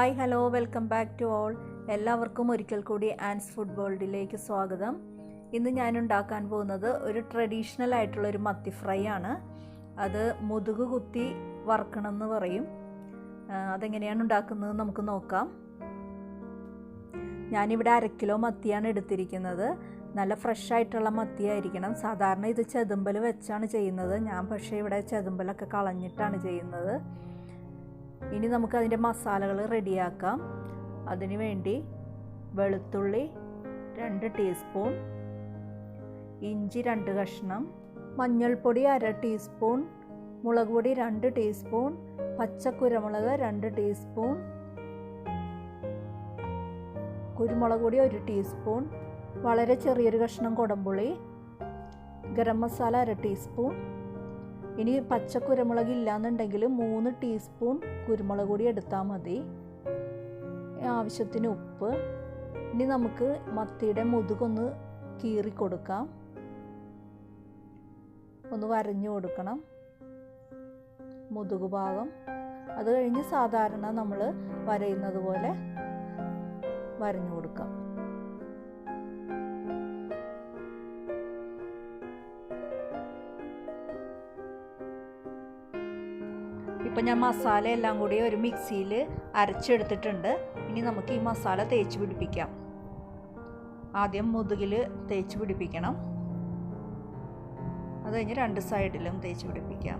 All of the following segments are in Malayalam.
Hi hello welcome back to all. എല്ലാവർക്കും ഒരിക്കൽ കൂടി ആൻസ് ഫുഡ് വേൾഡിലേക്ക് സ്വാഗതം. ഇന്ന് ഞാൻ ഉണ്ടാക്കാൻ പോകുന്നത് ഒരു ട്രഡീഷണൽ ആയിട്ടുള്ളൊരു മത്തി ഫ്രൈ ആണ്. അത് മുതുക് കുത്തി വറക്കണം എന്ന് പറയും. അതെങ്ങനെയാണ് ഉണ്ടാക്കുന്നത് നമുക്ക് നോക്കാം. ഞാനിവിടെ 1/2 കിലോ മത്തിയാണ് എടുത്തിരിക്കുന്നത്. നല്ല ഫ്രഷ് ആയിട്ടുള്ള മത്തിയായിരിക്കണം. സാധാരണ ഇത് ചെതുമ്പൽ വെച്ചാണ് ചെയ്യുന്നത്. ഞാൻ പക്ഷേ ഇവിടെ ചെതുമ്പലൊക്കെ കളഞ്ഞിട്ടാണ് ചെയ്യുന്നത്. ഇനി നമുക്ക് അതിൻ്റെ മസാലകൾ റെഡിയാക്കാം. അതിനു വേണ്ടി വെളുത്തുള്ളി 2 ടീസ്പൂൺ, ഇഞ്ചി 2 കഷ്ണം, മഞ്ഞൾപ്പൊടി 1/2 ടീസ്പൂൺ, മുളക് പൊടി 2 ടീസ്പൂൺ, പച്ചക്കുരുമുളക് 2 ടീസ്പൂൺ, കുരുമുളക് പൊടി 1 ടീസ്പൂൺ, വളരെ ചെറിയൊരു കഷ്ണം കുടംപുളി, ഗരം മസാല 1/2 ടീസ്പൂൺ. ഇനി പച്ചക്കുരുമുളക് ഇല്ലാന്നുണ്ടെങ്കിൽ 3 ടീസ്പൂൺ കുരുമുളക് പൊടി എടുത്താൽ മതി. ആവശ്യത്തിന് ഉപ്പ്. ഇനി നമുക്ക് മത്തിയുടെ മുതുകൊന്ന് കീറി കൊടുക്കാം, ഒന്ന് വരഞ്ഞു കൊടുക്കണം മുതുക് ഭാഗം. അത് കഴിഞ്ഞ് സാധാരണ നമ്മൾ വരയുന്നത് പോലെ വരഞ്ഞു കൊടുക്കാം. ഇപ്പം ഞാൻ മസാല എല്ലാം കൂടി ഒരു മിക്സിയിൽ അരച്ചെടുത്തിട്ടുണ്ട്. ഇനി നമുക്ക് ഈ മസാല തേച്ച് പിടിപ്പിക്കാം. ആദ്യം മുതുകിൽ തേച്ച് പിടിപ്പിക്കണം. അത് കഴിഞ്ഞ് 2 സൈഡിലും തേച്ച് പിടിപ്പിക്കാം.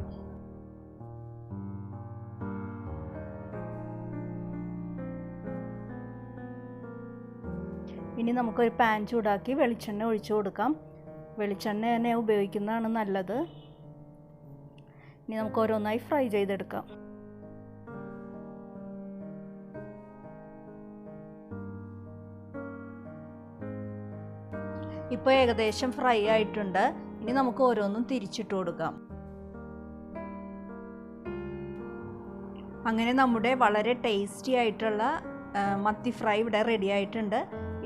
ഇനി നമുക്കൊരു പാൻ ചൂടാക്കി വെളിച്ചെണ്ണ ഒഴിച്ചു കൊടുക്കാം. വെളിച്ചെണ്ണ തന്നെ ഉപയോഗിക്കുന്നതാണ് നല്ലത്. ഇനി നമുക്ക് ഓരോന്നായി ഫ്രൈ ചെയ്തെടുക്കാം. ഇപ്പോൾ ഏകദേശം ഫ്രൈ ആയിട്ടുണ്ട്. ഇനി നമുക്ക് ഓരോന്നും തിരിച്ചിട്ട് കൊടുക്കാം. അങ്ങനെ നമ്മുടെ വളരെ ടേസ്റ്റി ആയിട്ടുള്ള മത്തി ഫ്രൈ ഇവിടെ റെഡി ആയിട്ടുണ്ട്.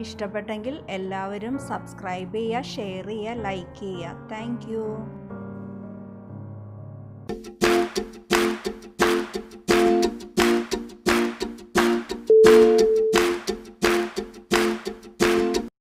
ഇഷ്ടപ്പെട്ടെങ്കിൽ എല്ലാവരും സബ്സ്ക്രൈബ് ചെയ്യുക, ഷെയർ ചെയ്യുക, ലൈക്ക് ചെയ്യുക. Thank you.